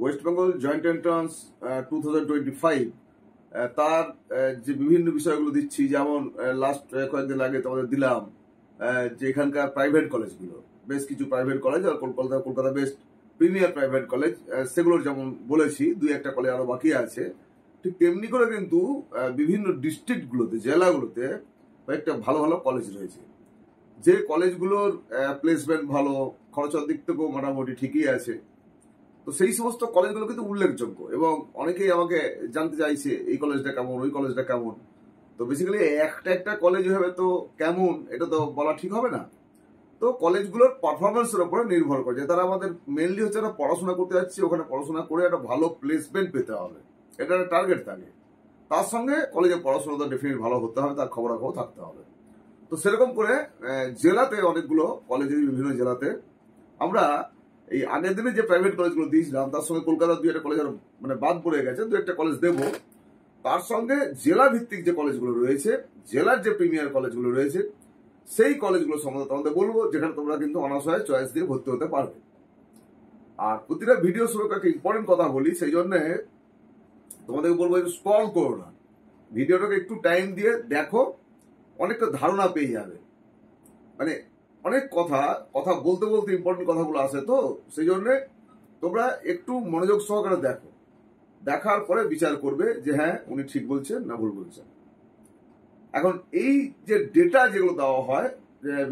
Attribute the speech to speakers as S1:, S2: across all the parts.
S1: West Bengal joint entrance 2025 তার যে বিভিন্ন বিষয়গুলো দিচ্ছি, যেমন লাস্ট কয়েকদিন আগে তোমাদের দিলাম যে এখানকার প্রাইভেট কলেজগুলো, বেশ কিছু প্রাইভেট কলেজ আর Kolkata best premier private college, সেগুলোর যেমন বলেছি দুই একটা কলেজ আরো বাকি আছে, ঠিক তেমনি করে কিন্তু বিভিন্ন ডিস্ট্রিক্টগুলোতে, জেলাগুলোতে কয়েকটা ভালো ভালো কলেজ রয়েছে, যে কলেজগুলোর প্লেসমেন্ট ভালো, খরচের দিক থেকেও মোটামুটি ঠিকই আছে। তো সেই সমস্ত কলেজগুলো কিন্তু উল্লেখযোগ্য এবং অনেকেই আমাকে জানতে চাইছে এই কলেজটা কেমন, ওই কলেজটা কেমন। তো বেসিক্যালি একটা কলেজ হবে তো কেমন এটা তো বলা ঠিক হবে না। তো কলেজগুলোর পারফরমেন্সের উপরে নির্ভর করে, যে তারা আমাদের মেনলি হচ্ছে একটা পড়াশোনা করতে যাচ্ছে, ওখানে পড়াশোনা করে একটা ভালো প্লেসমেন্ট পেতে হবে, এটা একটা টার্গেট থাকে। তার সঙ্গে কলেজের পড়াশোনা তো ডেফিনেটলি ভালো হতে হবে, তার খবরাখবর থাকতে হবে। তো সেরকম করে জেলাতে অনেকগুলো কলেজের বিভিন্ন জেলাতে আমরা এই আগের দিনে যে প্রাইভেট কলেজগুলো দিয়েছিলাম তার সঙ্গে কলকাতার দুই একটা কলেজ মানে বাদ পড়ে গেছে, দু একটা কলেজ দেবো। তার সঙ্গে জেলা ভিত্তিক যে কলেজগুলো রয়েছে, জেলার যে প্রিমিয়ার কলেজগুলো রয়েছে, সেই কলেজগুলো সম্বন্ধে তোমাদের বলবো, যেখানে তোমরা কিন্তু অনার্স চয়েস দিয়ে ভর্তি হতে পারবে। আর প্রতিটা ভিডিও শুরু একটা ইম্পর্টেন্ট কথা বলি, সেই জন্য তোমাদেরকে বলবো যে স্ক্রল করো না, ভিডিওটাকে একটু টাইম দিয়ে দেখো, অনেকটা ধারণা পেয়ে যাবে। মানে অনেক কথা বলতে বলতে ইম্পর্টেন্ট কথাগুলো আসে, তো সেই জন্য তোমরা একটু মনোযোগ সহকারে দেখো, দেখার পরে বিচার করবে যে হ্যাঁ উনি ঠিক বলছেন না ভুল বলছেন। এখন এই যে ডেটা যেগুলো দেওয়া হয়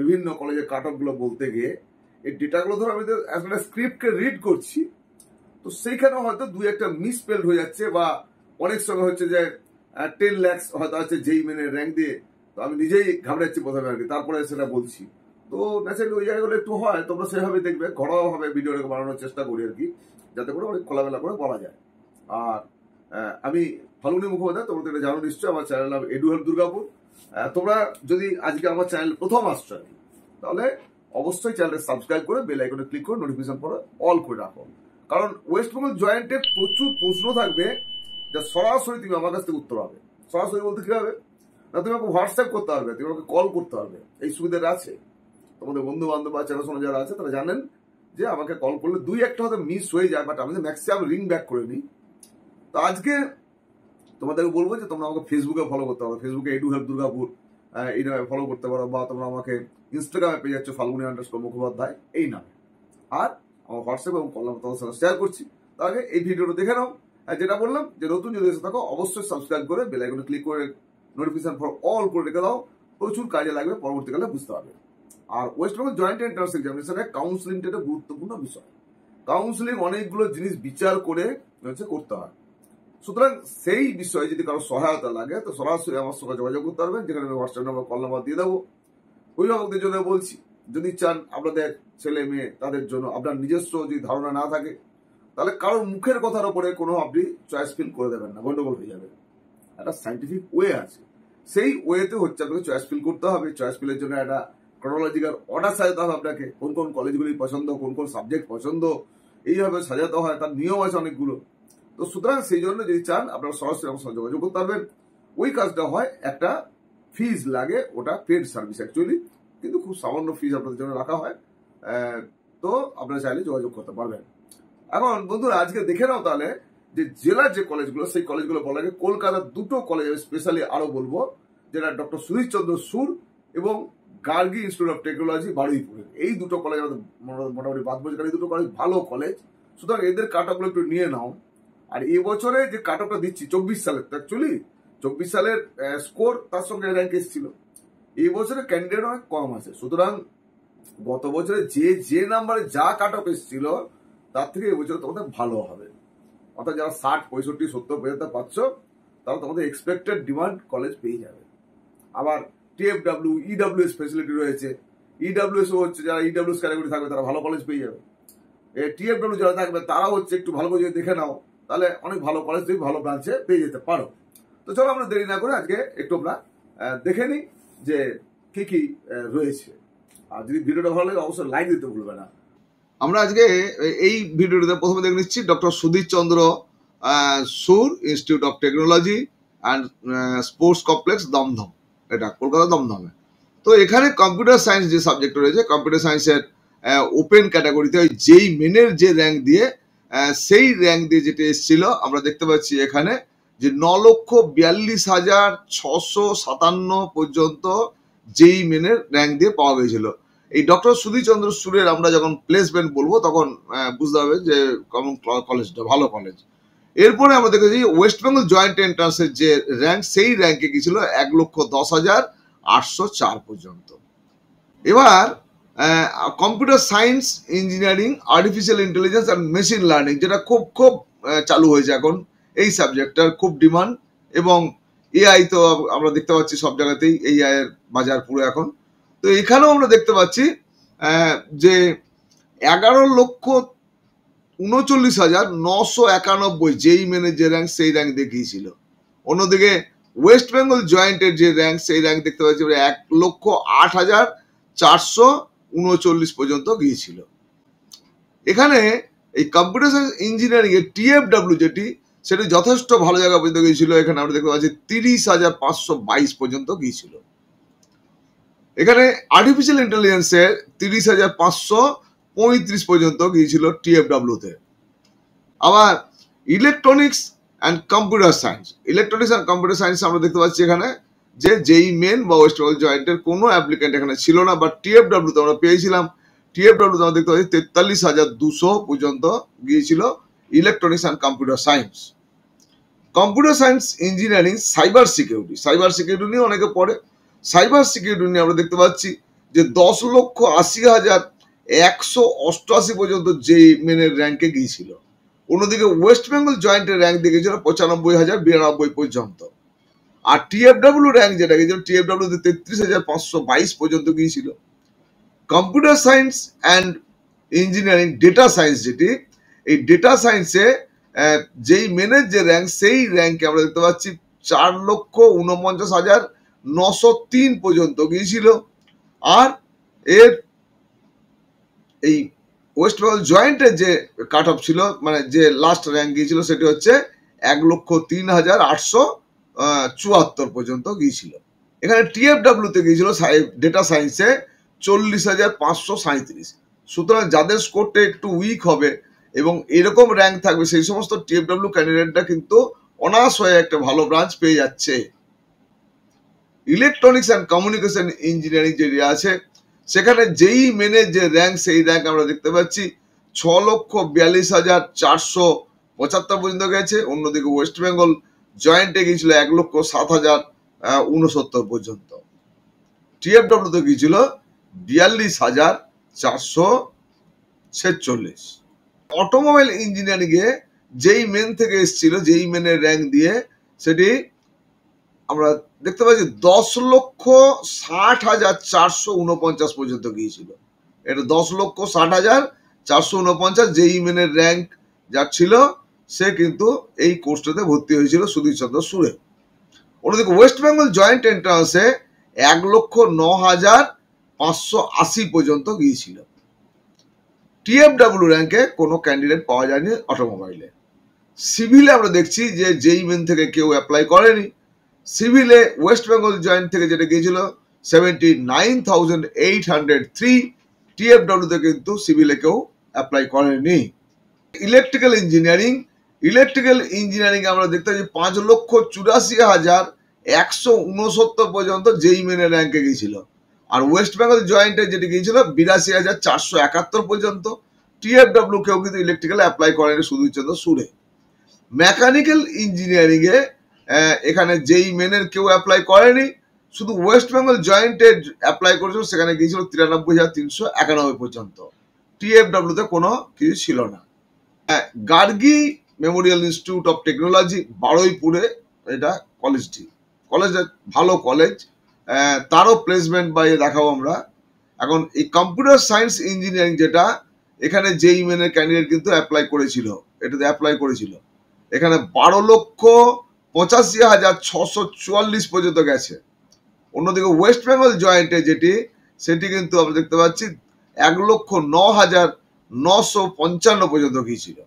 S1: বিভিন্ন কলেজের কাট অফ গুলো বলতে গিয়ে, এই ডেটাগুলো ধরো আমি একটা স্ক্রিপ্টকে রিড করছি, তো সেইখানে হয়তো দুই একটা মিসস্পেল্ড হয়ে যাচ্ছে, বা অনেক সময় হচ্ছে যে 10 লাখ হয়তো আছে যেই মেনে র্যাঙ্ক দিয়ে, তো আমি নিজেই ঘাবড়াচ্ছি প্রথমে আর কি, তারপরে সেটা বলছি। তো ন্যাচারালি ওই জায়গাগুলো একটু হয়, তোমরা সেভাবে দেখবে, ঘরোয়াভাবে ভিডিওটাকে বানানোর চেষ্টা করি আর কি, যাতে করে অনেক খোলামেলা করে বলা যায়। আর আমি ফাল্গুনী মুখোপাধ্যায়, তোমরা এটা জানো নিশ্চয়ই, আমার চ্যানেল নাম এডুহেল্প দুর্গাপুর। তোমরা যদি আজকে আমার চ্যানেল প্রথম আসছো আর কি, তাহলে অবশ্যই চ্যানেলটা সাবস্ক্রাইব করে বেল আইকনে ক্লিক করে নোটিফিকেশন পরে অল করে রাখো, কারণ ওয়েস্ট বেঙ্গল জয়েন্টের প্রচুর প্রশ্ন থাকবে যা সরাসরি তুমি আমার কাছ থেকে উত্তর হবে। সরাসরি বলতে কি হবে না, তুমি আমাকে হোয়াটসঅ্যাপ করতে পারবে, তুমি আমাকে কল করতে পারবে, এই সুবিধাটা আছে। তোমাদের বন্ধু বান্ধব বা চেনাশোনা যারা আছে তারা জানেন যে আমাকে কল করলে দুই একটা হয়তো মিস হয়ে যায়, বাট আমি ম্যাক্সিমাম রিং ব্যাক করে নিই। তো আজকে তোমাদেরকে বলবো যে তোমরা আমাকে ফেসবুকে ফলো করতে পারো, ফেসবুকে এডুহেল্প দুর্গাপুর এই নামে ফলো করতে পারো, বা তোমরা আমাকে ইনস্টাগ্রামে পেয়ে যাচ্ছ ফাল্গুনী_মুখোপাধ্যায় এই নামে। আর আমার হোয়াটসঅ্যাপ এবং কল তোমাদের সাথে শেয়ার করছি। তার আগে এই ভিডিওটা দেখে নাও, যেটা বললাম যে নতুন যদি এসে থাকো অবশ্যই সাবস্ক্রাইব করে বেল আইকনে ক্লিক করে নোটিফিকেশন ফর অল করে রেখে দাও, প্রচুর কাজে লাগবে, পরবর্তীকালে বুঝতে পারবে। আর ওয়েস্ট বেঙ্গল জয়েন্ট এন্ট্রান্স এক্সামিনেশনে কাউন্সিলিংটা একটা গুরুত্বপূর্ণ বিষয়। কাউন্সিলিং অনেকগুলো জিনিস বিচার করে করতে হয়, সুতরাং সেই বিষয়ে যদি কারো সহায়তা লাগে তো সরাসরি আমার সঙ্গে যোগাযোগ করতে পারবেন, যেখানে আমি হোয়াটসঅ্যাপ নাম্বার, কল নাম্বার দিয়ে দেবো। অভিভাবকদের জন্য বলছি, যদি চান আপনাদের ছেলে মেয়ে তাদের জন্য আপনার নিজস্ব যদি ধারণা না থাকে, তাহলে কারোর মুখের কথার উপরে কোনো আপনি চয়েস ফিল করে দেবেন না, গন্ডগোল হয়ে যাবে। একটা সাইন্টিফিক ওয়ে আছে, সেই ওয়েতে হচ্ছে আপনাকে চয়েস ফিল করতে হবে। চয়েস ফিলের জন্য একটা ক্রোনোলজিক্যাল অর্ডার সাজাতে হবে আপনাকে, কোন কোন কলেজগুলি পছন্দ, কোন কোন সাবজেক্ট পছন্দ, এইভাবে সাজাতে হয়, তার নিয়ম আছে অনেকগুলো। তো সুতরাং সেই জন্য যদি চান আপনারা সরাসরি আমার সঙ্গে যোগাযোগ করতে পারবেন। ওই কাজটা হয়, একটা ফিজ লাগে, ওটা পেড সার্ভিস অ্যাকচুয়ালি, কিন্তু খুব সামান্য ফিজ আপনাদের জন্য রাখা হয়। তো আপনারা চাইলে যোগাযোগ করতে পারবেন। এখন বন্ধুরা আজকে দেখে নাও তাহলে যে জেলার যে কলেজগুলো, সেই কলেজগুলো বলা যায় কলকাতার দুটো কলেজ স্পেশালি আরো বলবো, যেটা ডক্টর সুনীশচন্দ্র সুর এবং গার্গী ইনস্টিটিউট অফ টেকনোলজি বারুইপুরের। এই দুটো কলেজ আমাদের মোটামুটি বাদ বলছে, এই দুটো কলেজ ভালো কলেজ, সুতরাং এদের কাট অফগুলো একটু নিয়ে নাও। আর এবছরে যে কাট অফটা দিচ্ছি 24 সালের, তো অ্যাকচুয়ালি 24 সালের স্কোর তার সঙ্গে র্যাঙ্ক এসেছিল, এই বছরে ক্যান্ডিডেট অনেক কম আছে, সুতরাং গত বছরে যে নাম্বারে যা কাট অফ এসেছিল তার থেকে এবছর তোমাদের ভালো হবে। অর্থাৎ যারা 60, 65, 70, 75 পাচ্ছ, তারা তোমাদের এক্সপেক্টেড ডিমান্ড কলেজ পেয়ে যাবে। আবার টিএফডব্লিউ, ইডব্লিউএস ফেসিলিটি রয়েছে, ইডব্লিউএস হচ্ছে যারা ইডব্লিউএস ক্যাটাগরি থাকবে তারা ভালো কলেজ পেয়ে যাবে। টিএফডব্লিউ যারা থাকবে তারা হচ্ছে একটু ভালো করে দেখে নাও, তাহলে অনেক ভালো কলেজ তুমি ভালো ব্রাঞ্চে পেয়ে যেতে পারো। তো চলো আমরা দেরি না করে আজকে একটু আমরা দেখে নিই যে কি কি রয়েছে। আর যদি ভিডিওটা ভালো লাগে অবশ্যই লাইক দিতে ভুলবে না। আমরা আজকে এই ভিডিওটাতে প্রথমে দেখে নিচ্ছি doctor Sudhir Chandra Sur Institute of Technology and Sports Complex, Dumdum, এটা কলকাতা দমদমে। তো এখানে কম্পিউটার সায়েন্স যে সাবজেক্ট রয়েছে, কম্পিউটার সায়েন্সের ওপেন ক্যাটাগরিতে ওই যেই মেনের যে র্যাঙ্ক দিয়ে সেই র্যাঙ্ক দিয়ে যেটা এসেছিল আমরা দেখতে পাচ্ছি এখানে যে 9,42,657 পর্যন্ত যেই মেনের র্যাঙ্ক দিয়ে পাওয়া গেছিল। এই ডক্টর সুধীর চন্দ্র সুরের আমরা যখন প্লেসমেন্ট বলবো তখন বুঝতে হবে যে কেমন কলেজটা ভালো কলেজ। এরপরে আমরা দেখেছি ওয়েস্ট বেঙ্গল জয়েন্ট এন্ট্রান্সের যে র্যাঙ্ক সেই র্যাঙ্কে গিয়েছিল 1,10,804 পর্যন্ত। এবার computer science, engineering, artificial intelligence and machine learning, যেটা খুব খুব চালু হয়েছে এখন, এই সাবজেক্টটার খুব ডিমান্ড। এবং এআই তো আমরা দেখতে পাচ্ছি সব জায়গাতেই এআই এর বাজার পুরো এখন। তো এখানেও আমরা দেখতে পাচ্ছি যে 11,39,991 যেই মেনের যে র্যাঙ্ক সেই র্যাঙ্ক দেখিয়েছিল। অন্যদিকে ওয়েস্ট বেঙ্গল জয়েন্টের যে র্যাঙ্ক সেই র্যাঙ্ক দেখতে পাচ্ছি 1,08,439 পর্যন্ত গিয়েছিল। এখানে এই কম্পিউটার সায়েন্স ইঞ্জিনিয়ারিং এর TFW যেটি, সেটি যথেষ্ট ভালো জায়গা পর্যন্ত গিয়েছিল। এখানে আমরা দেখতে পাচ্ছি 30,522 পর্যন্ত গিয়েছিল। এখানে আর্টিফিশিয়াল ইন্টেলিজেন্সের 30,535 পর্যন্ত গিয়েছিল TFW তে। আবার electronics and computer science, electronics and computer science আমরা দেখতে পাচ্ছি এখানে যে যেই মেন বা ওয়েস্ট বেঙ্গল জয়েন্টের কোনো অ্যাপ্লিকেন্ট এখানে ছিল না, বাট TFW তে আমরা পেয়েছিলাম। TFW তে আমরা দেখতে পাচ্ছি 43,200 পর্যন্ত গিয়েছিল electronics and computer science. Computer science engineering cyber security নিয়ে অনেকে পড়ে। সাইবার সিকিউরিটি নিয়ে আমরা দেখতে পাচ্ছি যে 10,80,188 পর্যন্ত যেই মেনের র্যাঙ্কে গিয়েছিল। অন্যদিকে ওয়েস্ট বেঙ্গল জয়েন্টের র্যাঙ্ক দিয়ে গেছিল 95,092 পর্যন্ত। আর TFW র্যাঙ্ক যেটা গিয়েছিল, TFW তে 33,522 পর্যন্ত গিয়েছিল। Computer science and engineering data science যেটি, এই ডেটা সায়েন্সে যেই মেনের যে র্যাঙ্ক সেই র্যাঙ্কে আমরা দেখতে পাচ্ছি 4,49,903 পর্যন্ত গিয়েছিল। আর এর এই ওয়েস্ট বেঙ্গল জয়েন্টের যে কাট অফ ছিল, মানে যে লাস্ট র্যাঙ্ক গিয়েছিল, সেটি হচ্ছে 1,03,874 পর্যন্ত গিয়েছিল। এখানে TFW তে গিয়েছিল ডেটা সায়েন্সে 40,537। সুতরাং যাদের স্কোরটা একটু উইক হবে এবং এরকম র্যাঙ্ক থাকবে, সেই সমস্ত TFW ক্যান্ডিডেটরা কিন্তু অনার্স হয়ে একটা ভালো ব্রাঞ্চ পেয়ে যাচ্ছে। ইলেকট্রনিক্স অ্যান্ড কমিউনিকেশন ইঞ্জিনিয়ারিং যেটি আছে, সেখানে যেই মেনের যে র্যাঙ্ক সেই র্যাঙ্ক আমরা দেখতে পাচ্ছি 6,42,475 পর্যন্ত গেছে। অন্যদিকে ওয়েস্ট বেঙ্গল জয়েন্টে গিয়েছিল 1,07,069 পর্যন্ত। TFW তে গিয়েছিল 42,446। অটোমোবাইল ইঞ্জিনিয়ারিং এ যেই মেন থেকে এসেছিল, যেই মেনের র্যাঙ্ক দিয়ে, সেটি আমরা দেখতে পাচ্ছি 10,60,449 পর্যন্ত গিয়েছিল। এটা 10,60,449 যেই মেনের র্যাঙ্ক যার ছিল, সে কিন্তু এই কোর্সটাতে ভর্তি হয়েছিল সুধীর চন্দ্র সুরে। অন্যদিকে ওয়েস্ট বেঙ্গল জয়েন্ট এন্ট্রান্সে 1,09,580 পর্যন্ত গিয়েছিল। TFW র্যাঙ্কে কোনো ক্যান্ডিডেট পাওয়া যায়নি অটোমোবাইলে। সিভিলে আমরা দেখছি যে যেই মেন থেকে কেউ অ্যাপ্লাই করেনি। সিভিলে ওয়েস্ট বেঙ্গল জয়েন্ট থেকে যেটা গিয়েছিল 79,803, TFW তে কিন্তু সিভিলে কেউ অ্যাপ্লাই করেনি। ইলেকট্রিক্যাল ইঞ্জিনিয়ারিং আমরা দেখতে পাচ্ছি 5,84,169 পর্যন্ত যেই মেনের র্যাঙ্কে গিয়েছিল। আর ওয়েস্ট বেঙ্গল জয়েন্টে যেটি গিয়েছিল 82,471 পর্যন্ত। TFW কেউ কিন্তু ইলেকট্রিক্যালে অ্যাপ্লাই করেনি সুধীর চন্দ্র সুরে। মেকানিক্যাল ইঞ্জিনিয়ারিং এ এখানে যেই মেনের কেউ অ্যাপ্লাই করেনি, শুধু ওয়েস্ট বেঙ্গল জয়েন্টে অ্যাপ্লাই করেছিল, সেখানে গিয়েছিল 93,391 পর্যন্ত। TFW তে কোনো কিছু ছিল না। Gargi memorial institute of technology, বারুইপুরে এটা কলেজটা ভালো কলেজ। তারও প্লেসমেন্ট বা দেখাবো আমরা। এখন এই কম্পিউটার সায়েন্স ইঞ্জিনিয়ারিং যেটা, এখানে যেই মেনের ক্যান্ডিডেট কিন্তু অ্যাপ্লাই করেছিল, এটাতে অ্যাপ্লাই করেছিল। এখানে 12,85,644 পর্যন্ত গেছে। অন্যদিকে ওয়েস্ট বেঙ্গল জয়েন্টে যেটি, সেটি কিন্তু আমরা দেখতে পাচ্ছি 1,09,955 পর্যন্ত গিয়েছিল।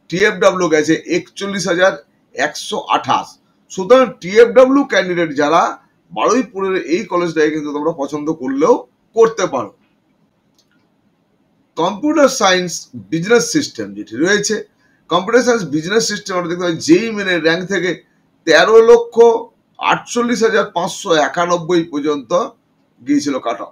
S1: TFW গেছে 41,128। সুতরাং TFW ক্যান্ডিডেট যারা, বারুইপুরের এই কলেজটাকে কিন্তু তোমরা পছন্দ করলেও করতে পারো। কম্পিউটার সায়েন্স বিজনেস সিস্টেম যেটি রয়েছে, কম্পিউটার সায়েন্স বিজনেস সিস্টেম আমরা দেখতে পাই যেই মেনের র্যাঙ্ক থেকে 13,48,591 পর্যন্ত গিয়েছিল কাট অফ।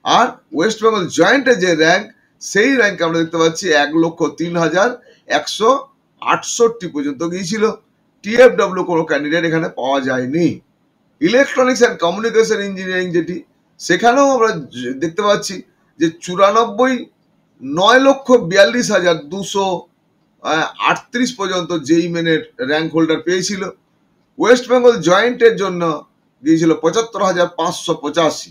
S1: আর ওয়েস্ট বেঙ্গল জয়েন্টের যে র্যাঙ্ক, সেই র্যাঙ্ক আমরা দেখতে পাচ্ছি 1,03,168 পর্যন্ত গিয়েছিল। টিএফডব্লিউ কোনো ক্যান্ডিডেট এখানে পাওয়া যায়নি। ইলেকট্রনিক্স অ্যান্ড কমিউনিকেশন ইঞ্জিনিয়ারিং যেটি, সেখানেও আমরা দেখতে পাচ্ছি যে 9,42,238 পর্যন্ত যেই মেনের র্যাঙ্ক হোল্ডার পেয়েছিল। ওয়েস্ট বেঙ্গল জয়েন্টের জন্য গিয়েছিল 75,585,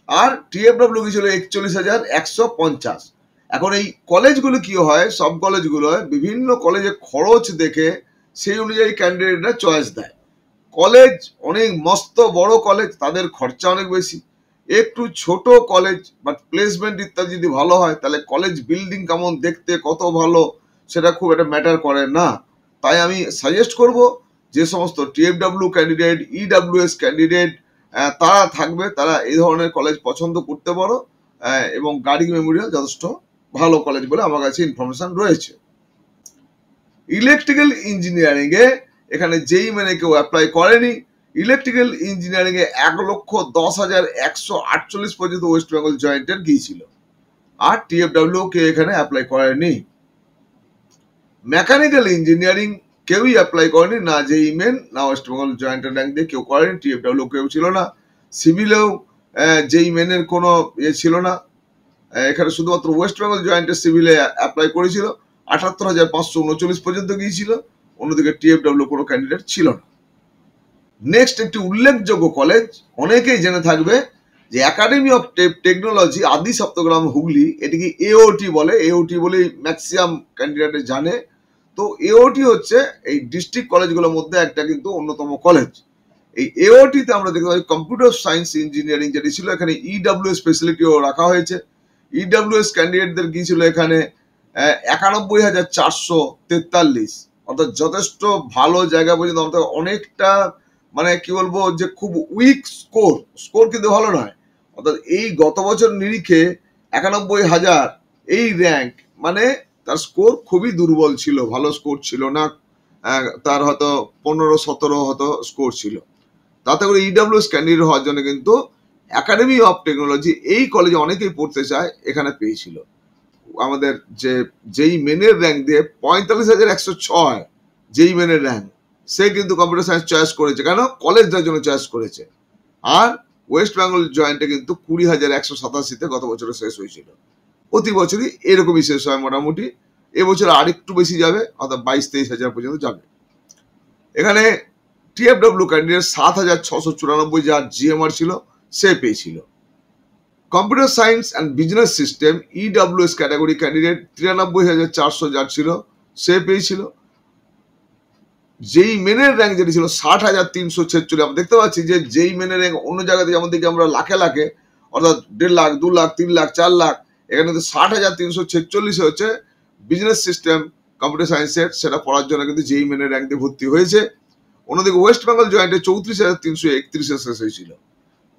S1: আর টিএফডব্লিউ গিয়েছিল 41,150। এখন এই কলেজগুলো কি হয়, সব কলেজগুলো বিভিন্ন কলেজে খরচ দেখে সেই অনুযায়ী ক্যান্ডিডেটরা চয়েস দেয়। কলেজ অনেক মস্ত বড় কলেজ, তাদের খরচা অনেক বেশি। একটু ছোট কলেজ বাট প্লেসমেন্ট ইত্যাদি যদি ভালো হয়, তাহলে কলেজ বিল্ডিং কেমন দেখতে, কত ভালো, সেটা খুব একটা ম্যাটার করে না। তাই আমি সাজেস্ট করব যে সমস্ত টিএফডব্লিউ ক্যান্ডিডেট, ইডব্লিউএস ক্যান্ডিডেট তারা থাকবে, তারা এই ধরনের কলেজ পছন্দ করতে পারো। এবং গার্গি মেমোরিয়াল যথেষ্ট ভালো কলেজ বলে আমার কাছে ইনফরমেশন রয়েছে। ইলেকট্রিক্যাল ইঞ্জিনিয়ারিং এ এখানে যেই মেনে কেউ অ্যাপ্লাই করেনি। ইলেকট্রিক্যাল ইঞ্জিনিয়ারিং এ 1,10,148 পর্যন্ত ওয়েস্ট বেঙ্গল জয়েন্টের গিয়েছিল, আর টিএফডব্লিউ কে এখানে অ্যাপ্লাই করেনি। মেকানিক্যাল ইঞ্জিনিয়ারিং কেউই অ্যাপ্লাই করেনি, না যেই মেন না ওয়েস্ট বেঙ্গল জয়েন্টের র্যাঙ্ক দিয়ে কেউ করেনি। টিএফডব্লিউ কেউ ছিল না। সিভিলেও যেই মেনের কোনো ইয়ে ছিল না। এখানে শুধুমাত্র ওয়েস্ট বেঙ্গল জয়েন্টের সিভিলে অ্যাপ্লাই করেছিল, 78,539 পর্যন্ত গিয়েছিল। অন্যদিকে টিএফডব্লিউ কোনো ক্যান্ডিডেট ছিল না। নেক্সট একটি উল্লেখযোগ্য কলেজ, অনেকেই জেনে থাকবে যে একাডেমি অফ টেকনোলজি আদি সপ্তগ্রাম হুগলি, এটিকে এওটি বলে। এওটি বলেই ম্যাক্সিমাম ক্যান্ডিডেট জানে। তো এওটি হচ্ছে এই ডিস্ট্রিক্ট কলেজগুলোর মধ্যে একটা কিন্তু অন্যতম কলেজ। এই এওটিতে আমরা দেখতে পাই কম্পিউটার সায়েন্স ইঞ্জিনিয়ারিং যেটি ছিল, এখানে ইডব্লিউএস ফেসিলিটিও রাখা হয়েছে। ইডব্লিউএস ক্যান্ডিডেটদের গিয়েছিল এখানে 91,443, অর্থাৎ যথেষ্ট ভালো জায়গা পর্যন্ত। অর্থাৎ অনেকটা মানে কি বলবো যে খুব উইক স্কোর কিন্তু ভালো নয়। অর্থাৎ এই গত বছর নিরিখে 91,000 এই র্যাঙ্ক, মানে তার স্কোর খুবই দুর্বল ছিল, ভালো স্কোর ছিল না। তার হয়তো 15-17 হয়তো স্কোর ছিল। তাতে করে ইডব্লিউএস ক্যান্ডিডেট হওয়ার জন্য কিন্তু একাডেমি অফ টেকনোলজি এই কলেজে অনেকেই পড়তে চায়, এখানে পেয়েছিল। আমাদের যেই মেনের র্যাঙ্ক দিয়ে 45,106 যেই মেনের র্যাঙ্ক, সে কিন্তু কম্পিউটার সায়েন্স চয়েস করেছে। কেন? কলেজটার জন্য চয়েস করেছে। আর ওয়েস্ট বেঙ্গল জয়েন্টে কিন্তু 20,187 গত বছরে শেষ হয়েছিল। প্রতি বছরই এরকমই শেষ হয় মোটামুটি। এবছর আরেকটু বেশি যাবে, অর্থাৎ 22-23 পর্যন্ত যাবে। এখানে টিএফডব্লিউ ক্যান্ডিডেট 7,694 যার জিএমআর ছিল, সে পেয়েছিল। Computer science and business system EWS category candidate 93,400 যার ছিল, সে পেয়েছিল। যেই মেনের র্যাঙ্ক যেটি ছিল 60,346। আমরা দেখতে পাচ্ছি যে যেই মেনের র্যাঙ্ক অন্য জায়গাতে যেমন দেখি আমরা লাখে লাখে, অর্থাৎ 1.5 লাখ, 2 লাখ, 3 লাখ, 4 লাখ, এখানে কিন্তু 60,346 হচ্ছে বিজনেস সিস্টেম কম্পিউটার সায়েন্সের, সেটা পড়ার জন্য কিন্তু যেই মেনের র্যাঙ্ক দিয়ে ভর্তি হয়েছে। অন্যদিকে ওয়েস্ট বেঙ্গল জয়েন্টে 34,331 শেষ হয়েছিল।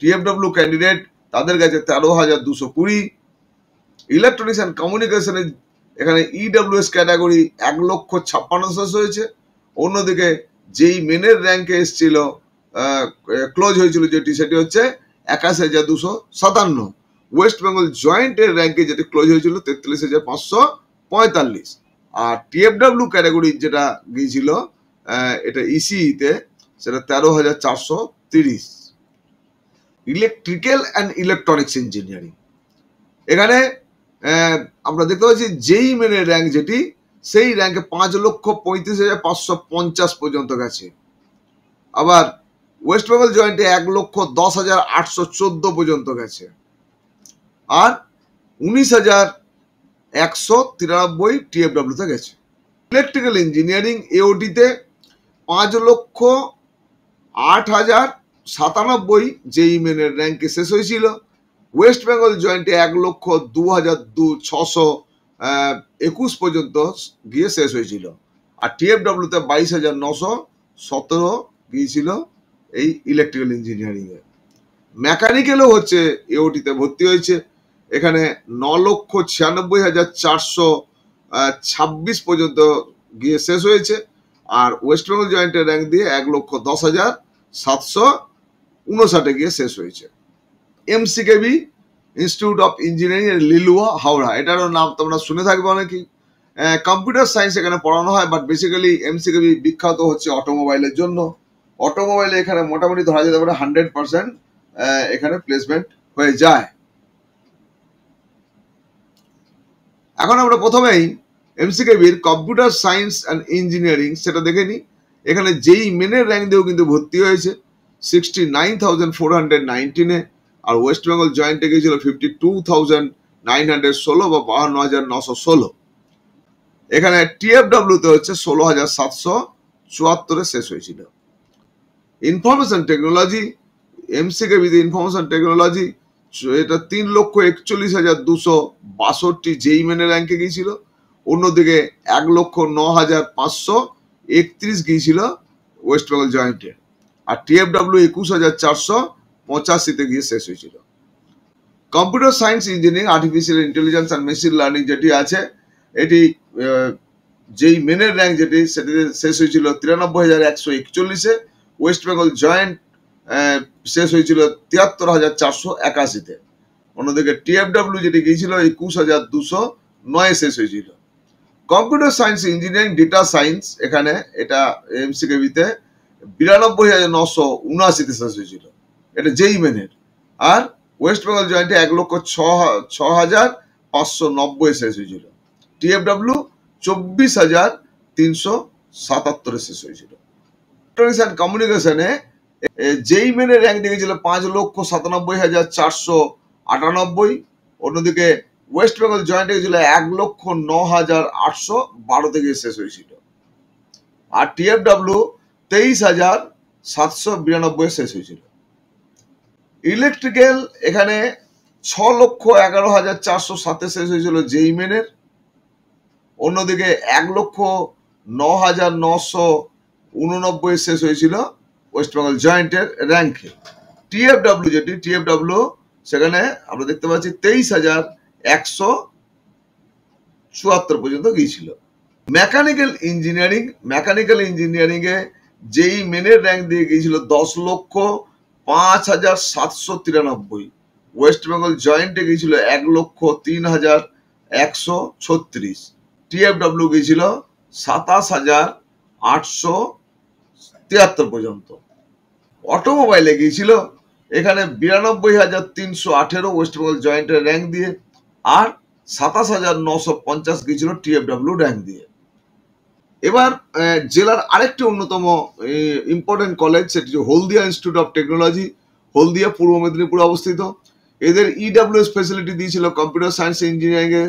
S1: টিএফডব্লিউ ক্যান্ডিডেট তাদের কাছে 13,220। ইলেকট্রনিক্স অ্যান্ড কমিউনিকেশনে এখানে ইডব্লিউএস ক্যাটাগরি 1,56,000 শেষ হয়েছে। অন্যদিকে যেই মেনের র্যাঙ্কে এসেছিল, ক্লোজ হয়েছিল যেটি, সেটি হচ্ছে 81,257। ওয়েস্ট বেঙ্গল জয়েন্টের র্যাঙ্কে যেটি ক্লোজ হয়েছিল 43,545। আর টিএফডব্লিউ ক্যাটাগরি যেটা গিয়েছিল এটা ইসিইতে, সেটা 13,430। ইলেকট্রিক্যাল অ্যান্ড ইলেকট্রনিক্স ইঞ্জিনিয়ারিং, এখানে আমরা দেখতে পাচ্ছি যেই মেনের র্যাঙ্ক যেটি, সেই র্যাঙ্কে 5,35,550 পর্যন্ত গেছে। আবার ওয়েস্ট বেঙ্গল জয়েন্টে 1,10,814 পর্যন্ত গেছে। আর 19,193 টিএফডব্লিউতে গেছে। ইলেকট্রিক্যাল ইঞ্জিনিয়ারিং এওটিতে 5,08,097 যেই মেনের র্যাঙ্কে শেষ হয়েছিল। ওয়েস্ট বেঙ্গল জয়েন্টে 1,02,621 পর্যন্ত গিয়ে শেষ হয়েছিল। আর টিএফডব্লিউতে 22,917 গিয়েছিল এই ইলেকট্রিক্যাল ইঞ্জিনিয়ারিং এ। মেকানিক্যালও হচ্ছে এওটিতে ভর্তি হয়েছে। এখানে 9,96,400
S2: 26 পর্যন্ত গিয়ে শেষ হয়েছে। আর ওয়েস্ট বেঙ্গল জয়েন্টের র্যাঙ্ক দিয়ে 1,10,759 গিয়ে শেষ হয়েছে। MCKV institute of engineering Liluah Howrah, এটারও নাম তোমরা শুনে থাকবে অনেকেই। কম্পিউটার সায়েন্স এখানে পড়ানো হয়, বাট বেসিক্যালি এমসিকেবি বিখ্যাত হচ্ছে অটোমোবাইলের জন্য। অটোমোবাইলে এখানে মোটামুটি ধরা যেতে পারে 100% এখানে প্লেসমেন্ট হয়ে যায়। এখন আমরা প্রথমেই এমসিকেবির কম্পিউটার সায়েন্স অ্যান্ড ইঞ্জিনিয়ারিং সেটা দেখে নিই। এখানে যেই মেনের র্যাঙ্ক দিয়েও কিন্তু ভর্তি হয়েছে 69,419-এ, আর ওয়েস্ট বেঙ্গল জয়েন্টে গিয়েছিল 52,916 বা 52,916। এখানে টিএফডব্লিউতে হচ্ছে 16,774 শেষ হয়েছিল। ইনফরমেশন টেকনোলজি, এমসিকেবিতে ইনফরমেশন টেকনোলজি এটা 3,41,262 যেই মেনের র্যাঙ্কে গিয়েছিল। অন্যদিকে 1,09,531 গিয়েছিল ওয়েস্ট বেঙ্গল জয়েন্টে, আর টিএফডব্লিউ 21,485 গিয়ে শেষ হয়েছিল। Computer science engineering artificial intelligence and machine learning যেটি আছে, এটি যেই মেনের র্যাঙ্ক যেটি সেটিতে শেষ হয়েছিল 93,141-এ। ওয়েস্ট বেঙ্গল জয়েন্ট শেষ হয়েছিল 73,481-তে। অন্যদিকে টিএফডব্লিউ যেটি গিয়েছিল 21,209 শেষ হয়েছিল। Computer science engineering data science এখানে এটা এমসিকেবিতে 92,979-তে শেষ হয়েছিল, এটা যেই মেনের। আর ওয়েস্ট বেঙ্গল জয়েন্টে 1,06,590 শেষ হয়েছিল। টিএফডব্লিউ 24,377 শেষ হয়েছিল। ইলেকট্রনিক্স অ্যান্ড কমিউনিকেশনে যেই মেনের র্যাঙ্ক দেখেছিল 5,97,498। অন্যদিকে ওয়েস্ট বেঙ্গল জয়েন্টে গেছিল 1,09,812 গিয়ে শেষ হয়েছিল। আর টিএফডব্লিউ 23,792 শেষ হয়েছিল। ইলেকট্রিক্যাল এখানে 6,11,407 শেষ হয়েছিল যেই মেনের। অন্যদিকে 1,09,989 শেষ হয়েছিল ওয়েস্ট বেঙ্গল জয়েন্টের র্যাঙ্কে। টিএফডব্লিউ যেটি টিএফডব্লিউ সেখানে আমরা দেখতে পাচ্ছি 23,174 পর্যন্ত গিয়েছিল। মেকানিক্যাল ইঞ্জিনিয়ারিং এ যেই মেনের র্যাঙ্ক দিয়ে গিয়েছিল 10,05,793। ওয়েস্ট বেঙ্গল জয়েন্টে গিয়েছিল 1,03,136। টিএফডব্লিউ গিয়েছিল 27,873 পর্যন্ত। অটোমোবাইলে গিয়েছিল এখানে 92,318 ওয়েস্ট বেঙ্গল জয়েন্টের র্যাঙ্ক দিয়ে, আর 27,950 গিয়েছিল টিএফডব্লিউ র্যাঙ্ক দিয়ে। এবার জেলার আরেকটি অন্যতম ইম্পর্টেন্ট কলেজ, সেটি হলদিয়া ইনস্টিটিউট অফ টেকনোলজি, হলদিয়া পূর্ব মেদিনীপুরে অবস্থিত। এদের ইডব্লিউএস ফেসিলিটি দিয়েছিল কম্পিউটার সায়েন্স ইঞ্জিনিয়ারিং এ।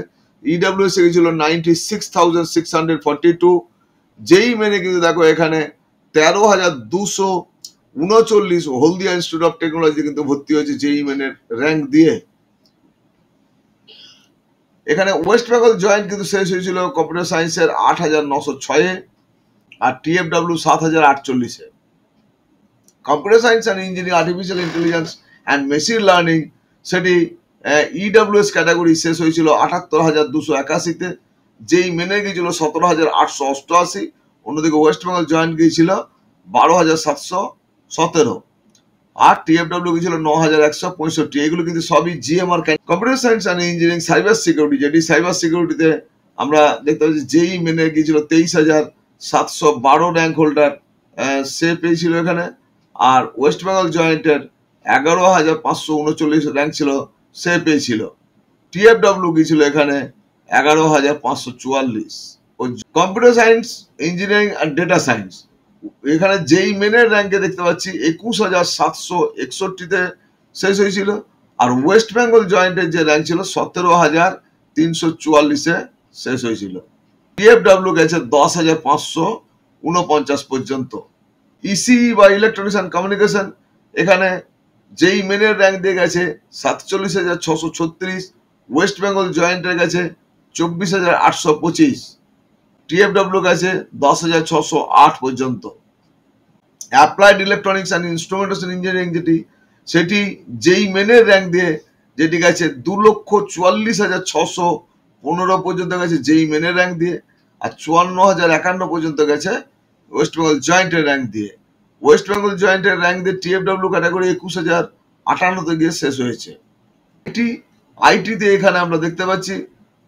S2: ইডব্লিউএস এ গিয়েছিল 96,642। যেই মেনে কিন্তু দেখো এখানে 13,239 হলদিয়া ইনস্টিটিউট অফ টেকনোলজি কিন্তু ভর্তি হয়েছে যেই মেনের র্যাঙ্ক দিয়ে। এখানে ওয়েস্ট বেঙ্গল জয়েন্ট কিন্তু শেষ হয়েছিল কম্পিউটার সায়েন্সের 8,906-এ, আর টিএফডব্লিউ 7,048-এ। Computer science and engineering artificial intelligence and machine learning সেটি ইডব্লিউএস ক্যাটাগরি শেষ হয়েছিল 78,281-তে। যেই মেনে গিয়েছিল 17,888। অন্যদিকে ওয়েস্ট বেঙ্গল জয়েন্ট গিয়েছিল 12,717, আর টিএফডব্লিউ গিয়েছিল 9,165। এগুলো কিন্তু সবই GMR. Computer science and engineering cyber security, যেটি সাইবার সিকিউরিটিতে আমরা দেখতে পাচ্ছি যেই মেনে গিয়েছিল 23,712 র্যাঙ্ক হোল্ডার সে পেয়েছিল এখানে। আর ওয়েস্ট বেঙ্গল জয়েন্টের 11,539 র্যাঙ্ক ছিল, সে পেয়েছিল। টিএফডব্লিউ গিয়েছিল এখানে 11,544। Computer science engineering and data science এখানে যেই মেনের র্যাঙ্কে দেখতে পাচ্ছি 21,761-তে শেষ হয়েছিল। আর ওয়েস্ট বেঙ্গল জয়েন্টের যে র্যাঙ্ক ছিল 17,344-এ শেষ হয়েছিল। টিএফডব্লিউ গেছে 10,549 পর্যন্ত। ইসি বা ইলেকট্রনিক্স অ্যান্ড কমিউনিকেশন এখানে যেই মেনের র্যাঙ্ক দিয়ে গেছে 47,636। ওয়েস্ট বেঙ্গল জয়েন্টের গেছে 24,825। টিএফডব্লিউ গেছে 10,608 পর্যন্ত। Applied electronics and instrumentation engineering যেটি, সেটি যেই মেনের র্যাঙ্ক দিয়ে যেটি গেছে 2,44,600 15 পর্যন্ত গেছে যেই মেনের র্যাঙ্ক দিয়ে, আর 54,051 পর্যন্ত গেছে ওয়েস্ট বেঙ্গল জয়েন্টের র্যাঙ্ক দিয়ে। ওয়েস্ট বেঙ্গল জয়েন্টের র্যাঙ্ক দিয়ে TFW ক্যাটাগরি 21,058 গিয়ে শেষ হয়েছে। আইটিতে এখানে আমরা দেখতে পাচ্ছি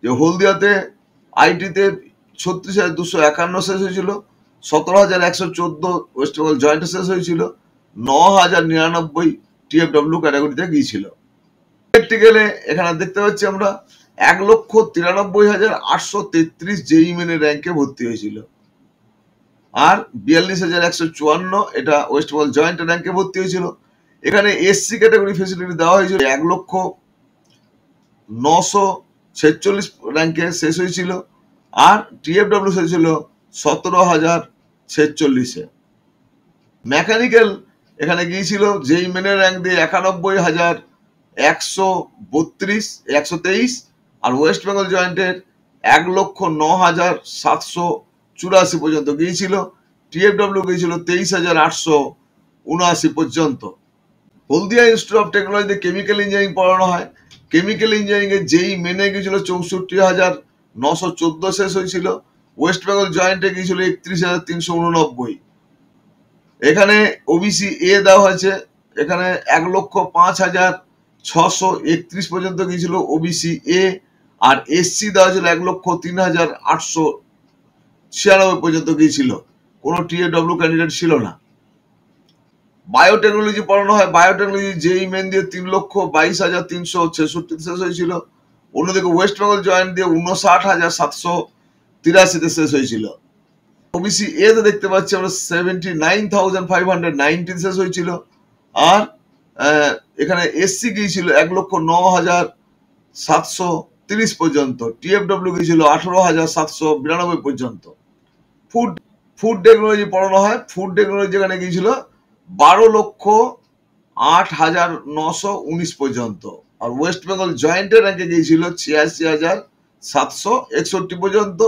S2: যে হলদিয়াতে আইটিতে 36,251 শেষ হয়েছিল, 17,114 ওয়েস্ট বেঙ্গল জয়েন্টে শেষ হয়েছিল, 9,099 TFW ক্যাটাগরিতে গিয়েছিল। ইলেকট্রিক্যালে এখানে দেখতে পাচ্ছি আমরা 1,93,833 জেই মেনের র্যাঙ্কে ভর্তি হয়েছিল, আর 42,154 এটা ওয়েস্ট বেঙ্গল জয়েন্ট র্যাঙ্কে ভর্তি হয়েছিল। এখানে এসসি ক্যাটাগরি ফেসিলিটি দেওয়া হয়েছিল, 1,09,46 র্যাঙ্কে শেষ হয়েছিল, আর TFW শেষ ছিল 17,046-এ। মেকানিক্যাল এখানে গিয়েছিল যেই মেনের র্যাঙ্ক দিয়ে 91,123 আর ওয়েস্ট বেঙ্গল জয়েন্টের 1,09,784 পর্যন্ত গিয়েছিল। TFW গিয়েছিল 23,879 পর্যন্ত। হলদিয়া ইনস্টিটিউট অফ টেকনোলজিতে কেমিক্যাল ইঞ্জিনিয়ারিং পড়ানো হয়। কেমিক্যাল ইঞ্জিনিয়ারিং এ যেই মেনে গিয়েছিল 64,914 শেষ হয়েছিল। ওয়েস্ট বেঙ্গল জয়েন্টে গিয়েছিল 31,389। এখানে ওবিসি এ দেওয়া হয়েছে, এখানে 1,05,631 পর্যন্ত গিয়েছিল ওবিসি এ, আর এসসি দেওয়া ছিল 1,03,896 পর্যন্ত গিয়েছিল। কোনো TFW ক্যান্ডিডেট ছিল না। বায়োটেকনোলজি পড়ানো হয়। বায়োটেকনোলজি যেই মেন দিয়ে 3,22,366 শেষ হয়েছিল। অন্যদিকে ওয়েস্ট বেঙ্গল জয়েন্ট দিয়ে 59,783 শেষ হয়েছিল। ওবিসি এ তে দেখতে পাচ্ছি আমরা 79,590 শেষ হয়েছিল, আর এখানে এসসি গিয়েছিল 1,09,730 পর্যন্ত। TFW গিয়েছিল 18,792 পর্যন্ত। ফুড টেকনোলজি পড়ানো হয়। ফুড টেকনোলজি এখানে গিয়েছিল 12,08,919 পর্যন্ত, আর ওয়েস্ট বেঙ্গল জয়েন্টের র্যাঙ্কে গিয়েছিল 86,761 পর্যন্ত।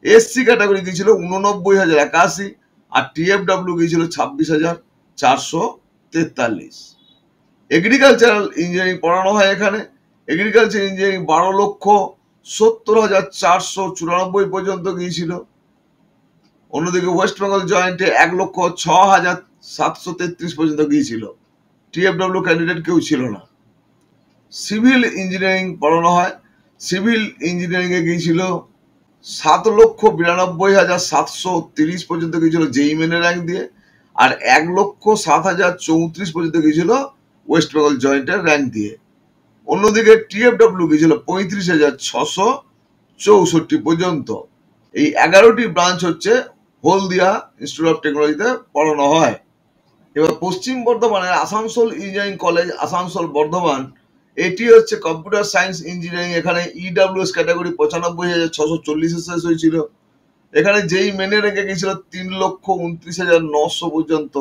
S2: এসসি ক্যাটাগরি গিয়েছিল 89,081, আর TFW গিয়েছিল 26,443। এগ্রিকালচারাল ইঞ্জিনিয়ারিং পড়ানো হয় এখানে। এগ্রিকালচার ইঞ্জিনিয়ারিং 12,70,494 পর্যন্ত গিয়েছিল। অন্যদিকে ওয়েস্ট বেঙ্গল জয়েন্টে 1,06,733 পর্যন্ত গিয়েছিল। TFW ক্যান্ডিডেট কেউ ছিল না। সিভিল ইঞ্জিনিয়ারিং পড়ানো হয়। সিভিল ইঞ্জিনিয়ারিং এ গিয়েছিল 7,92,730 পর্যন্ত গিয়েছিল যেই মেনের র্যাঙ্ক দিয়ে, আর 1,07,034 পর্যন্ত গিয়েছিল ওয়েস্ট বেঙ্গল জয়েন্টের র্যাঙ্ক দিয়ে। অন্যদিকে TFW গিয়েছিল 35,664 পর্যন্ত। এই 11টি ব্রাঞ্চ হচ্ছে হলদিয়া ইনস্টিটিউট অফ টেকনোলজিতে পড়ানো হয়। এবার পশ্চিম বর্ধমানের আসানসোল ইঞ্জিনিয়ারিং কলেজ, আসানসোল বর্ধমান, এটি হচ্ছে কম্পিউটার সায়েন্স ইঞ্জিনিয়ারিং। এখানে EWS ক্যাটাগরি 95,640 শেষ হয়েছিল। এখানে যেই মেনে রেখে গিয়েছিল 3,29,900 পর্যন্ত,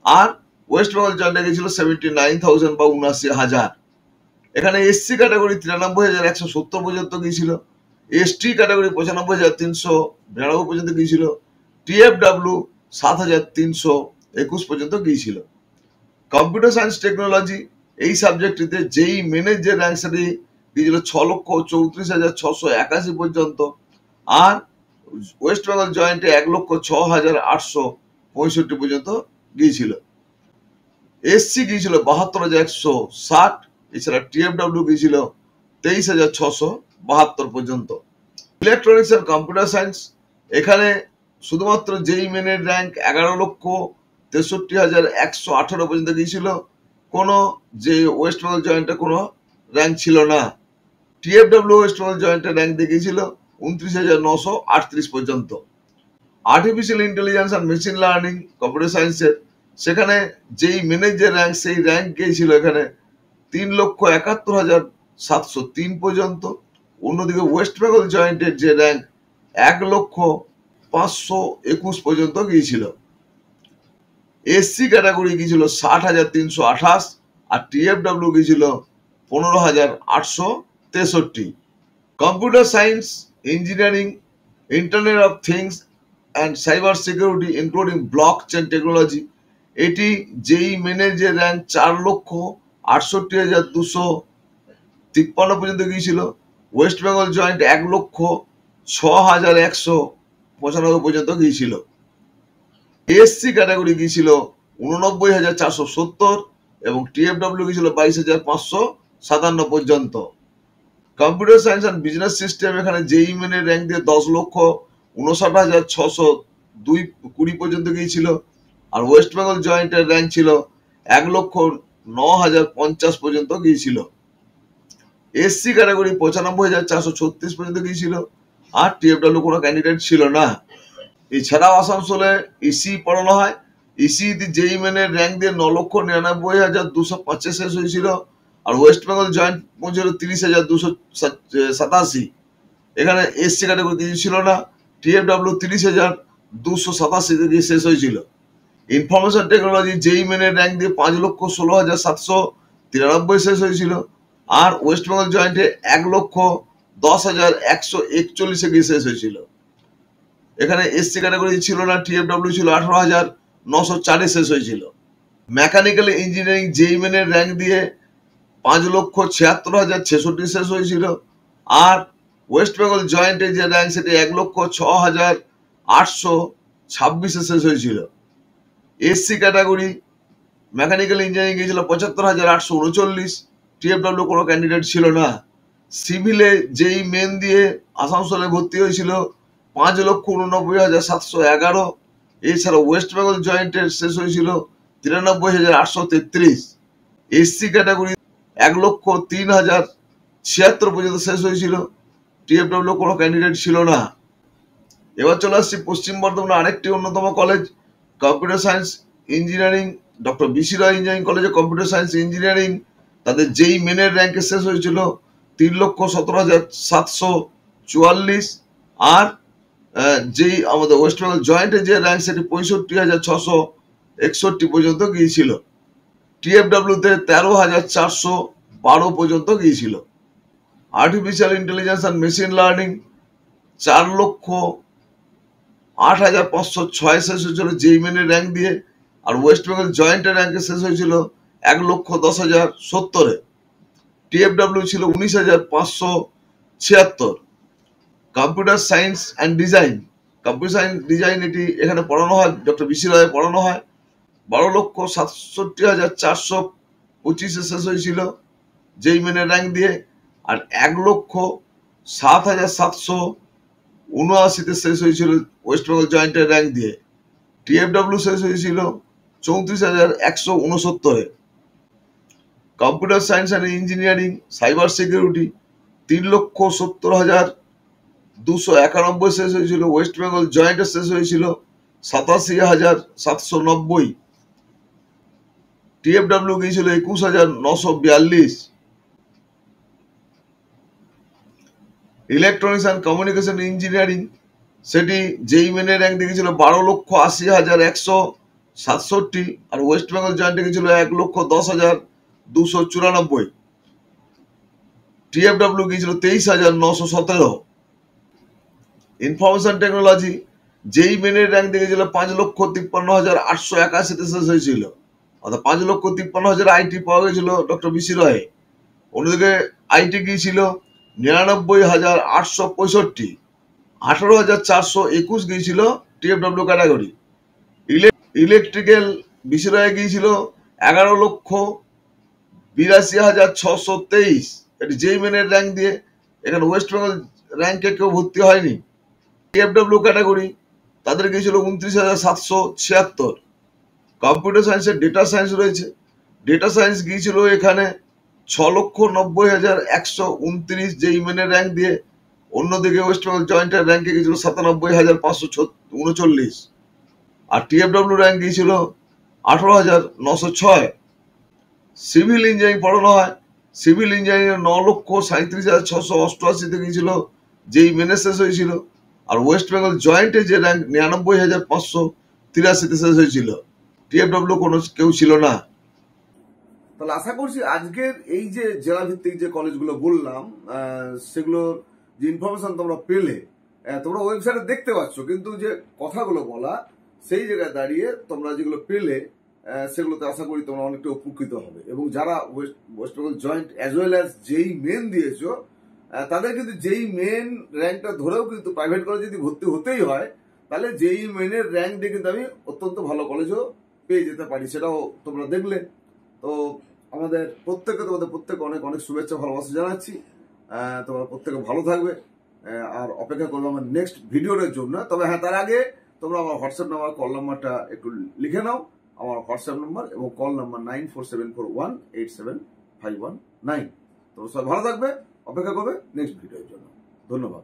S2: আর ওয়েস্ট বেঙ্গল জয়েন্টে গিয়েছিল 79,000 বা 79,000। এখানে এসসি ক্যাটাগরি 93,170 পর্যন্ত গিয়েছিল। এসটি ক্যাটাগরি 95,392 পর্যন্ত গিয়েছিল। TFW 7,321 পর্যন্ত গিয়েছিল। কম্পিউটার সায়েন্স টেকনোলজি এই সাবজেক্টটিতে যেই মেনের যে র্যাঙ্ক সেটি গিয়েছিল 6,34,681 পর্যন্ত, আর ওয়েস্ট বেঙ্গল জয়েন্টে 1,06,865 পর্যন্ত গিয়েছিল। এসসি গিয়েছিল 72,160, এছাড়া TFW গিয়েছিল 23,672 পর্যন্ত। ইলেকট্রনিক্স এন্ড কম্পিউটার সায়েন্স, এখানে শুধুমাত্র যেই মেনের র্যাঙ্ক 11,63,118 পর্যন্ত গিয়েছিল। কোনো যে ওয়েস্ট বেঙ্গল জয়েন্টে কোনো র্যাঙ্ক ছিল না। TFW ওয়েস্ট বেঙ্গল জয়েন্টের র্যাঙ্ক দিয়ে গিয়েছিল 29,938 পর্যন্ত। Artificial intelligence and machine learning computer সায়েন্সের, সেখানে যেই মেনের যে র্যাঙ্ক সেই র্যাঙ্ক গিয়েছিল এখানে 3,71,703 পর্যন্ত। অন্যদিকে ওয়েস্ট বেঙ্গল জয়েন্টের যে র্যাঙ্ক 1,05,21 পর্যন্ত গিয়েছিল। এসসি ক্যাটাগরি গিয়েছিল 60,328, আর TFW গিয়েছিল 15,863। Computer science engineering, internet of things and cyber security including block chain technology, এটি যেই মেনের যে র্যাঙ্ক 4,68,253 পর্যন্ত গিয়েছিল। ওয়েস্ট বেঙ্গল জয়েন্ট 1,06,195 পর্যন্ত গিয়েছিল। এসসি ক্যাটাগরি গিয়েছিল 89,470 এবং টিএফডব্লিউ গিয়েছিল 22,557 পর্যন্ত। Computer science and business system এখানে জেই মেনের র্যাঙ্ক দিয়ে 10,59,620 পর্যন্ত গিয়েছিল। আর ওয়েস্ট বেঙ্গল জয়েন্টের র্যাঙ্ক ছিল 1,09,050 পর্যন্ত গিয়েছিল। এসসি ক্যাটাগরি 95,436 পর্যন্ত গিয়েছিল। আর টিএফডব্লিউ কোনো ক্যান্ডিডেট ছিল না। এছাড়াও আসানসোলে ইসি পড়ানো হয়। ইসি জেই মেনের র্যাঙ্ক দিয়ে 9,99,205 শেষ হয়েছিল। আর ওয়েস্ট বেঙ্গল জয়েন্ট পৌঁছল 30,287। এখানে এসসি ক্যাটাগরি কিছু ছিল না। টিএফডব্লিউ 30,287 দিয়ে শেষ হয়েছিল। ইনফরমেশন টেকনোলজি জেই মেনের র্যাঙ্ক দিয়ে 5,16,793 শেষ হয়েছিল। আর ওয়েস্ট বেঙ্গল জয়েন্টে 1,10,141 গিয়ে শেষ হয়েছিল। এখানে এসসি ক্যাটাগরি ছিল না। টিএফডব্লিউ ছিল 18,904 শেষ হয়েছিল। মেকানিক্যাল ইঞ্জিনিয়ারিং জেই মেনের র্যাঙ্ক দিয়ে 5,76,066 শেষ হয়েছিল। আর ওয়েস্ট বেঙ্গল জয়েন্টের যে র্যাঙ্ক সেটি 1,06,826 শেষ হয়েছিল। এসসি ক্যাটাগরি মেকানিক্যাল ইঞ্জিনিয়ারিং গিয়েছিল 75,839। টিএফডব্লিউ কোনো ক্যান্ডিডেট ছিল না। সিভিলে জেই মেন দিয়ে আসানসোলে ভর্তি হয়েছিল 5,89,711। এছাড়া ওয়েস্ট বেঙ্গল জয়েন্টের শেষ হয়েছিল 93,833। এসসি ক্যাটাগরি 1,03,076 পর্যন্ত শেষ হয়েছিল। টিএফডব্লিউ কোনো ক্যান্ডিডেট ছিল না। এবার চলে আসছি পশ্চিম বর্ধমানের আরেকটি অন্যতম college computer science engineering, doctor BC Roy engineering কলেজে কম্পিউটার সায়েন্স ইঞ্জিনিয়ারিং। তাদের জেই মেনের র্যাঙ্কে শেষ হয়েছিল 3,17,744। আর যেই আমাদের ওয়েস্ট বেঙ্গল জয়েন্টের যে র্যাঙ্ক সেটি 65,661 পর্যন্ত গিয়েছিল। টিএফডব্লিউতে 13,412 পর্যন্ত গিয়েছিল। Artificial intelligence and machine learning 4,08,506 শেষ হয়েছিল জেই মেনের র্যাঙ্ক দিয়ে। আর ওয়েস্ট বেঙ্গল জয়েন্টের র্যাঙ্কে শেষ হয়েছিল 1,10,070। টিএফডব্লিউ ছিল 19,576। Computer science and design, computer science design এটি এখানে পড়ানো হয়, ডক্টর বিসি রয়ে পড়ানো হয়। 12,67,425 শেষ হয়েছিল জেই মেনের র্যাঙ্ক দিয়ে। আর 1,07,779 শেষ হয়েছিল ওয়েস্ট বেঙ্গল জয়েন্টের র্যাঙ্ক দিয়ে। টিএফডব্লিউ শেষ হয়েছিল 34,169। Computer science and engineering cyber security 3,70,291 শেষ হয়েছিল। ওয়েস্ট বেঙ্গল জয়েন্টের শেষ হয়েছিল 87,790। টিএফডব্লিউ গিয়েছিল 21,942। ইলেকট্রনিক্স অ্যান্ড কমিউনিকেশন ইঞ্জিনিয়ারিং সেটি জেই মেনের র্যাঙ্ক দিয়েছিল 12,80,167। আর ওয়েস্ট বেঙ্গল জয়েন্টে গিয়েছিল 1,10,294। টিএফডব্লিউ গিয়েছিল 23,917। ইনফরমেশন টেকনোলজি জেই মেনের র্যাঙ্ক দিয়েছিল 5,53,881 শেষ হয়েছিল। অর্থাৎ 5,53,000 আইটি পাওয়া গেছিল ডক্টর বিসি রয়ে। অন্যদিকে আইটি গিয়েছিল 99,865। 18,421 গিয়েছিল টিএফডব্লিউ ক্যাটাগরি। ইলেকট্রিক্যাল বিসি রয়ে গিয়েছিল 11,82,623। এটি জেই মেনের র্যাঙ্ক দিয়ে। এখানে ওয়েস্ট বেঙ্গল র্যাঙ্কে কেউ ভর্তি হয়নি। টিএফডব্লিউ ক্যাটাগরি তাদের গিয়েছিল 29,776। কম্পিউটার সায়েন্সের ডেটা সায়েন্স রয়েছে। ডেটা সায়েন্স গিয়েছিল এখানে 6,90,129 জেই মেনের র্যাঙ্ক দিয়ে। অন্যদিকে ওয়েস্ট বেঙ্গল জয়েন্টের র্যাঙ্কে গিয়েছিল 97,539। আর টিএফডব্লিউ র্যাঙ্ক গিয়েছিল 18,906। সিভিল ইঞ্জিনিয়ারিং পড়ানো হয়। সিভিল ইঞ্জিনিয়ারিং 9,37,688 গিয়েছিল যেই মেনে শেষ হয়েছিল। আর ওয়েস্ট বেঙ্গল জয়েন্টে যে র্যাঙ্ক 99,583 শেষ হয়েছিল। টিএফডব্লিউ কোনো কেউ ছিল না।
S1: তাহলে আশা করছি আজকের এই যে জেলা ভিত্তিক যে কলেজগুলো বললাম সেগুলোর যে ইনফরমেশন তোমরা পেলে, তোমরা ওয়েবসাইটে দেখতে পাচ্ছ, কিন্তু যে কথাগুলো বলা সেই জায়গায় দাঁড়িয়ে তোমরা যেগুলো পেলে সেগুলোতে আশা করি তোমরা অনেকটা উপকৃত হবে। এবং যারা West Bengal joint as well as যেই মেন দিয়েছো তাদের কিন্তু যেই মেন র্যাঙ্কটা ধরেও কিন্তু প্রাইভেট কলেজে যদি ভর্তি হতেই হয়, তাহলে যেই মেনের র্যাঙ্ক দিয়ে কিন্তু আমি অত্যন্ত ভালো কলেজও পেয়ে যেতে পারি, সেটাও তোমরা দেখলে। তো তোমাদের প্রত্যেকে অনেক অনেক শুভেচ্ছা ভালোবাসা জানাচ্ছি। তোমরা প্রত্যেকে ভালো থাকবে, আর অপেক্ষা করবো আমার নেক্সট ভিডিওর জন্য। তবে হ্যাঁ, তার আগে তোমরা আমার হোয়াটসঅ্যাপ নাম্বার, কল নাম্বারটা একটু লিখে নাও। আমার হোয়াটসঅ্যাপ নাম্বার এবং কল নাম্বার 9474187519। তোমরা সবাই ভালো থাকবে, অপেক্ষা করবে নেক্সট ভিডিওর জন্য। ধন্যবাদ।